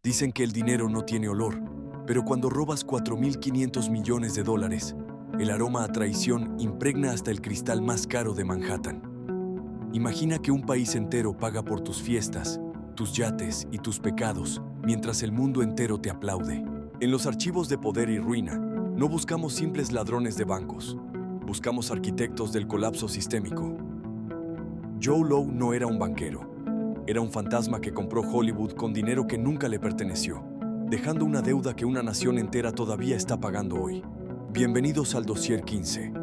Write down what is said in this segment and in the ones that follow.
Dicen que el dinero no tiene olor, pero cuando robas 4.500 millones de dólares, el aroma a traición impregna hasta el cristal más caro de Manhattan. Imagina que un país entero paga por tus fiestas, tus yates y tus pecados, mientras el mundo entero te aplaude. En los archivos de Poder y Ruina, no buscamos simples ladrones de bancos. Buscamos arquitectos del colapso sistémico. Joe Low no era un banquero. Era un fantasma que compró Hollywood con dinero que nunca le perteneció, dejando una deuda que una nación entera todavía está pagando hoy. Bienvenidos al Dossier 15.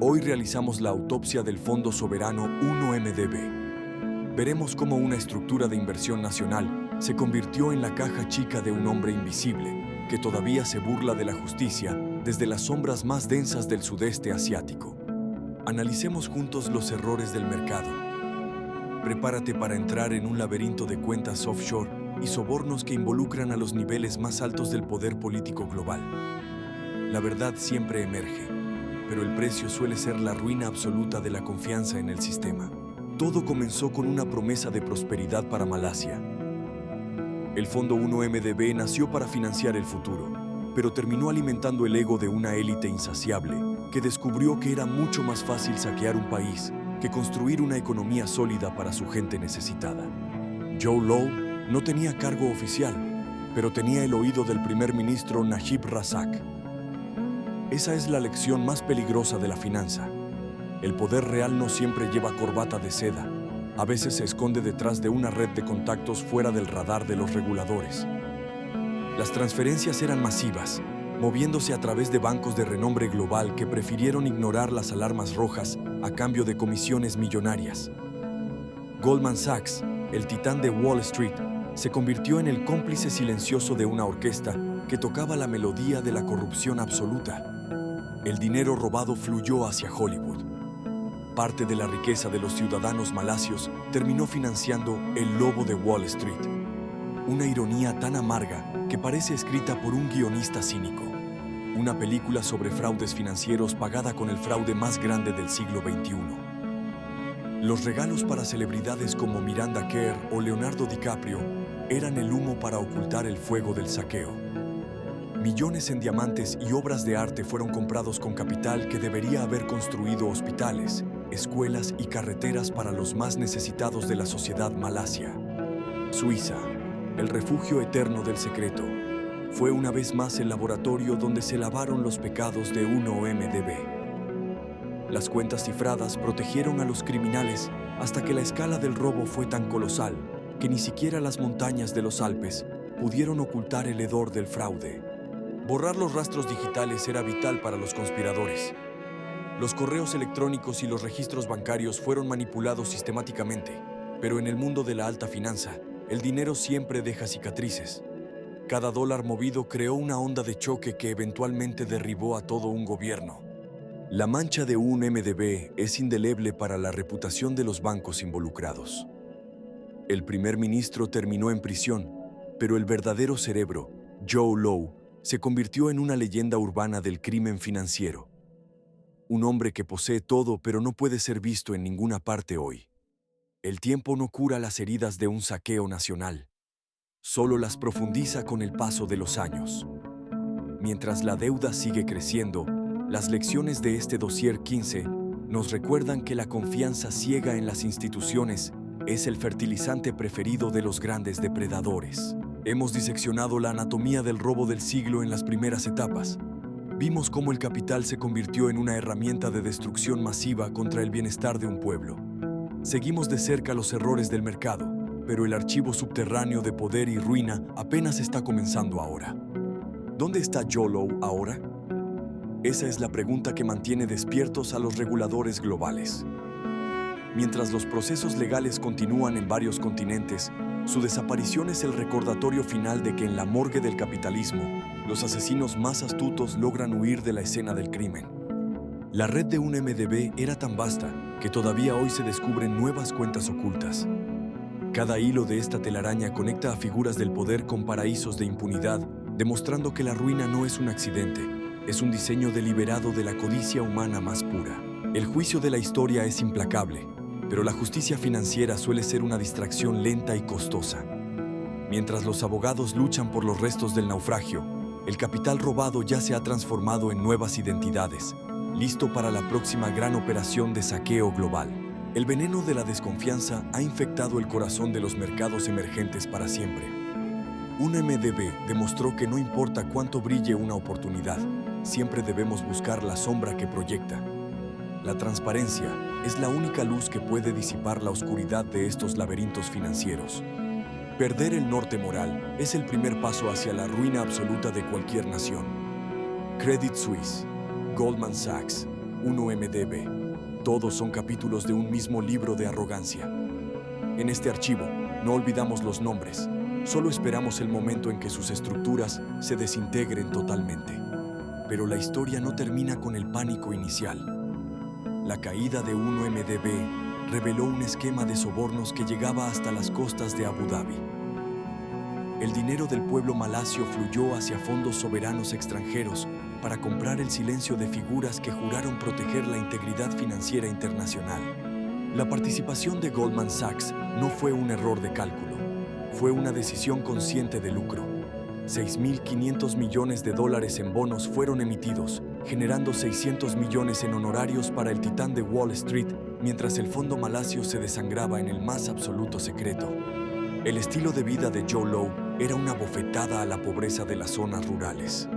Hoy realizamos la autopsia del Fondo Soberano 1MDB. Veremos cómo una estructura de inversión nacional se convirtió en la caja chica de un hombre invisible que todavía se burla de la justicia desde las sombras más densas del sudeste asiático. Analicemos juntos los errores del mercado. Prepárate para entrar en un laberinto de cuentas offshore y sobornos que involucran a los niveles más altos del poder político global. La verdad siempre emerge, pero el precio suele ser la ruina absoluta de la confianza en el sistema. Todo comenzó con una promesa de prosperidad para Malasia. El Fondo 1MDB nació para financiar el futuro, pero terminó alimentando el ego de una élite insaciable que descubrió que era mucho más fácil saquear un país que construir una economía sólida para su gente necesitada. Joe Low no tenía cargo oficial, pero tenía el oído del primer ministro Najib Razak. Esa es la lección más peligrosa de la finanza. El poder real no siempre lleva corbata de seda. A veces se esconde detrás de una red de contactos fuera del radar de los reguladores. Las transferencias eran masivas, moviéndose a través de bancos de renombre global que prefirieron ignorar las alarmas rojas a cambio de comisiones millonarias. Goldman Sachs, el titán de Wall Street, se convirtió en el cómplice silencioso de una orquesta que tocaba la melodía de la corrupción absoluta. El dinero robado fluyó hacia Hollywood. Parte de la riqueza de los ciudadanos malasios terminó financiando El Lobo de Wall Street. Una ironía tan amarga que parece escrita por un guionista cínico. Una película sobre fraudes financieros pagada con el fraude más grande del siglo XXI. Los regalos para celebridades como Miranda Kerr o Leonardo DiCaprio eran el humo para ocultar el fuego del saqueo. Millones en diamantes y obras de arte fueron comprados con capital que debería haber construido hospitales, escuelas y carreteras para los más necesitados de la sociedad malasia. Suiza, el refugio eterno del secreto, fue una vez más el laboratorio donde se lavaron los pecados de 1MDB. Las cuentas cifradas protegieron a los criminales hasta que la escala del robo fue tan colosal que ni siquiera las montañas de los Alpes pudieron ocultar el hedor del fraude. Borrar los rastros digitales era vital para los conspiradores. Los correos electrónicos y los registros bancarios fueron manipulados sistemáticamente, pero en el mundo de la alta finanza, el dinero siempre deja cicatrices. Cada dólar movido creó una onda de choque que eventualmente derribó a todo un gobierno. La mancha de 1MDB es indeleble para la reputación de los bancos involucrados. El primer ministro terminó en prisión, pero el verdadero cerebro, Joe Low, se convirtió en una leyenda urbana del crimen financiero. Un hombre que posee todo pero no puede ser visto en ninguna parte hoy. El tiempo no cura las heridas de un saqueo nacional. Solo las profundiza con el paso de los años. Mientras la deuda sigue creciendo, las lecciones de este Dossier 15 nos recuerdan que la confianza ciega en las instituciones es el fertilizante preferido de los grandes depredadores. Hemos diseccionado la anatomía del robo del siglo en las primeras etapas. Vimos cómo el capital se convirtió en una herramienta de destrucción masiva contra el bienestar de un pueblo. Seguimos de cerca los errores del mercado, pero el archivo subterráneo de poder y ruina apenas está comenzando ahora. ¿Dónde está Joe Low ahora? Esa es la pregunta que mantiene despiertos a los reguladores globales. Mientras los procesos legales continúan en varios continentes, su desaparición es el recordatorio final de que en la morgue del capitalismo, los asesinos más astutos logran huir de la escena del crimen. La red de 1MDB era tan vasta que todavía hoy se descubren nuevas cuentas ocultas. Cada hilo de esta telaraña conecta a figuras del poder con paraísos de impunidad, demostrando que la ruina no es un accidente, es un diseño deliberado de la codicia humana más pura. El juicio de la historia es implacable, pero la justicia financiera suele ser una distracción lenta y costosa. Mientras los abogados luchan por los restos del naufragio, el capital robado ya se ha transformado en nuevas identidades, listo para la próxima gran operación de saqueo global. El veneno de la desconfianza ha infectado el corazón de los mercados emergentes para siempre. 1MDB demostró que no importa cuánto brille una oportunidad, siempre debemos buscar la sombra que proyecta. La transparencia es la única luz que puede disipar la oscuridad de estos laberintos financieros. Perder el norte moral es el primer paso hacia la ruina absoluta de cualquier nación. Credit Suisse, Goldman Sachs, 1MDB, todos son capítulos de un mismo libro de arrogancia. En este archivo, no olvidamos los nombres, solo esperamos el momento en que sus estructuras se desintegren totalmente. Pero la historia no termina con el pánico inicial. La caída de 1MDB reveló un esquema de sobornos que llegaba hasta las costas de Abu Dhabi. El dinero del pueblo malasio fluyó hacia fondos soberanos extranjeros para comprar el silencio de figuras que juraron proteger la integridad financiera internacional. La participación de Goldman Sachs no fue un error de cálculo, fue una decisión consciente de lucro. 6.500 millones de dólares en bonos fueron emitidos, generando 600 millones en honorarios para el titán de Wall Street, mientras el fondo malasio se desangraba en el más absoluto secreto. El estilo de vida de Joe Low era una bofetada a la pobreza de las zonas rurales.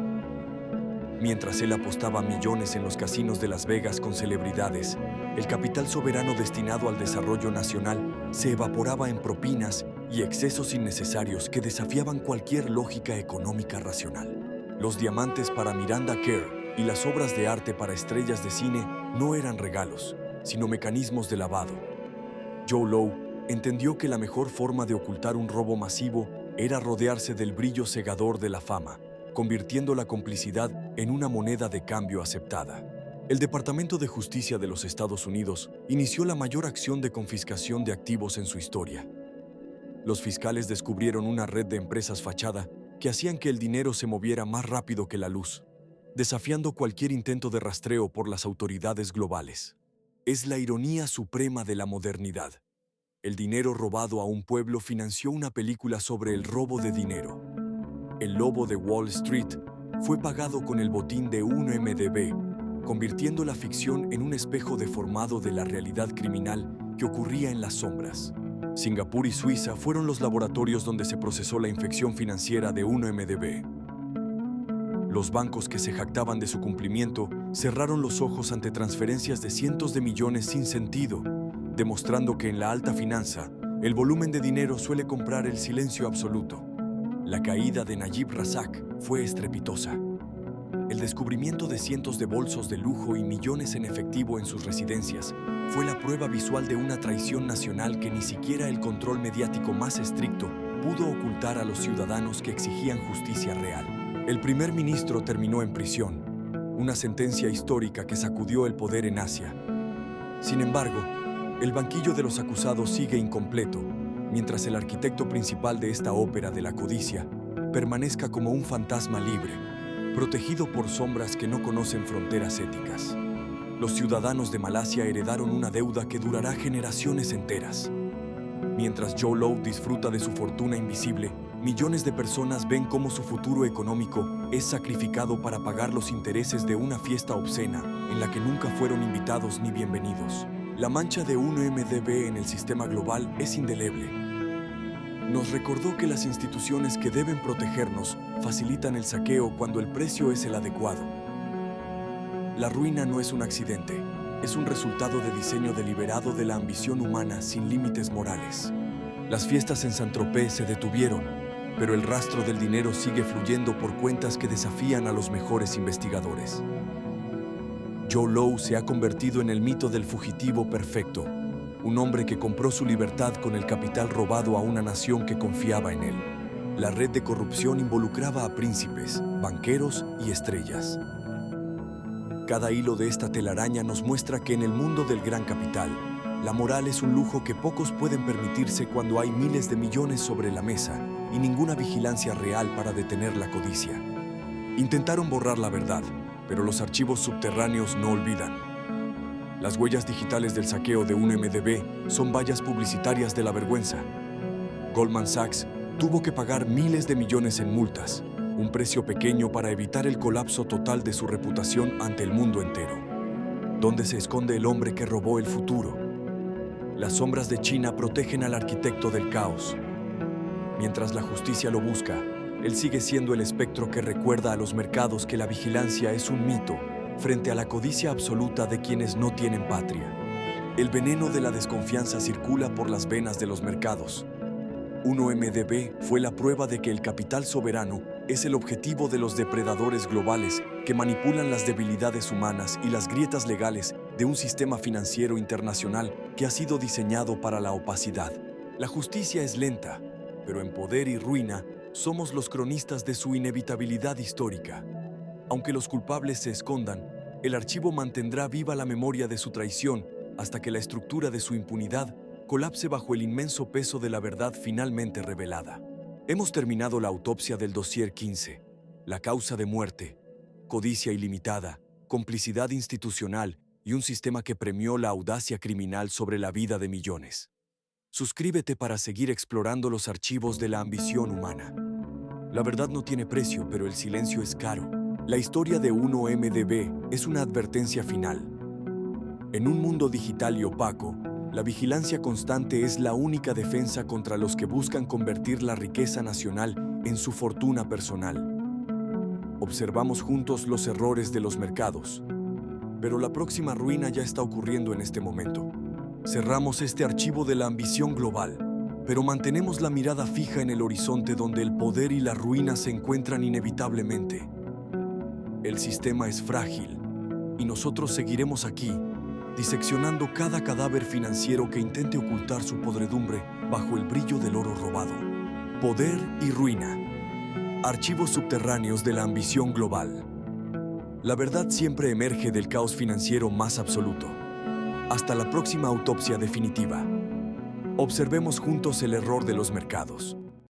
Mientras él apostaba millones en los casinos de Las Vegas con celebridades, el capital soberano destinado al desarrollo nacional se evaporaba en propinas y excesos innecesarios que desafiaban cualquier lógica económica racional. Los diamantes para Miranda Kerr y las obras de arte para estrellas de cine no eran regalos, sino mecanismos de lavado. Joe Low entendió que la mejor forma de ocultar un robo masivo era rodearse del brillo cegador de la fama, convirtiendo la complicidad en una moneda de cambio aceptada. El Departamento de Justicia de los Estados Unidos inició la mayor acción de confiscación de activos en su historia. Los fiscales descubrieron una red de empresas fachada que hacían que el dinero se moviera más rápido que la luz, desafiando cualquier intento de rastreo por las autoridades globales. Es la ironía suprema de la modernidad. El dinero robado a un pueblo financió una película sobre el robo de dinero. El lobo de Wall Street fue pagado con el botín de 1MDB, convirtiendo la ficción en un espejo deformado de la realidad criminal que ocurría en las sombras. Singapur y Suiza fueron los laboratorios donde se procesó la infección financiera de 1MDB. Los bancos que se jactaban de su cumplimiento cerraron los ojos ante transferencias de cientos de millones sin sentido, demostrando que en la alta finanza, el volumen de dinero suele comprar el silencio absoluto. La caída de Najib Razak fue estrepitosa. El descubrimiento de cientos de bolsos de lujo y millones en efectivo en sus residencias fue la prueba visual de una traición nacional que ni siquiera el control mediático más estricto pudo ocultar a los ciudadanos que exigían justicia real. El primer ministro terminó en prisión, una sentencia histórica que sacudió el poder en Asia. Sin embargo, el banquillo de los acusados sigue incompleto, mientras el arquitecto principal de esta ópera de la codicia permanezca como un fantasma libre, protegido por sombras que no conocen fronteras éticas. Los ciudadanos de Malasia heredaron una deuda que durará generaciones enteras. Mientras Joe Low disfruta de su fortuna invisible, millones de personas ven cómo su futuro económico es sacrificado para pagar los intereses de una fiesta obscena en la que nunca fueron invitados ni bienvenidos. La mancha de 1MDB en el sistema global es indeleble. Nos recordó que las instituciones que deben protegernos facilitan el saqueo cuando el precio es el adecuado. La ruina no es un accidente, es un resultado de diseño deliberado de la ambición humana sin límites morales. Las fiestas en Saint-Tropez se detuvieron, pero el rastro del dinero sigue fluyendo por cuentas que desafían a los mejores investigadores. Joe Low se ha convertido en el mito del fugitivo perfecto, un hombre que compró su libertad con el capital robado a una nación que confiaba en él. La red de corrupción involucraba a príncipes, banqueros y estrellas. Cada hilo de esta telaraña nos muestra que en el mundo del gran capital, la moral es un lujo que pocos pueden permitirse cuando hay miles de millones sobre la mesa y ninguna vigilancia real para detener la codicia. Intentaron borrar la verdad, pero los archivos subterráneos no olvidan. Las huellas digitales del saqueo de 1MDB son vallas publicitarias de la vergüenza. Goldman Sachs tuvo que pagar miles de millones en multas, un precio pequeño para evitar el colapso total de su reputación ante el mundo entero. ¿Dónde se esconde el hombre que robó el futuro? Las sombras de China protegen al arquitecto del caos. Mientras la justicia lo busca, él sigue siendo el espectro que recuerda a los mercados que la vigilancia es un mito frente a la codicia absoluta de quienes no tienen patria. El veneno de la desconfianza circula por las venas de los mercados. 1MDB fue la prueba de que el capital soberano es el objetivo de los depredadores globales que manipulan las debilidades humanas y las grietas legales de un sistema financiero internacional que ha sido diseñado para la opacidad. La justicia es lenta, pero en poder y ruina somos los cronistas de su inevitabilidad histórica. Aunque los culpables se escondan, el archivo mantendrá viva la memoria de su traición hasta que la estructura de su impunidad colapse bajo el inmenso peso de la verdad finalmente revelada. Hemos terminado la autopsia del dossier 15, la causa de muerte, codicia ilimitada, complicidad institucional y un sistema que premió la audacia criminal sobre la vida de millones. Suscríbete para seguir explorando los archivos de la ambición humana. La verdad no tiene precio, pero el silencio es caro. La historia de 1MDB es una advertencia final. En un mundo digital y opaco, la vigilancia constante es la única defensa contra los que buscan convertir la riqueza nacional en su fortuna personal. Observamos juntos los errores de los mercados, pero la próxima ruina ya está ocurriendo en este momento. Cerramos este archivo de la ambición global, pero mantenemos la mirada fija en el horizonte donde el poder y la ruina se encuentran inevitablemente. El sistema es frágil, y nosotros seguiremos aquí, diseccionando cada cadáver financiero que intente ocultar su podredumbre bajo el brillo del oro robado. Poder y ruina. Archivos subterráneos de la ambición global. La verdad siempre emerge del caos financiero más absoluto. Hasta la próxima autopsia definitiva. Observemos juntos el error de los mercados.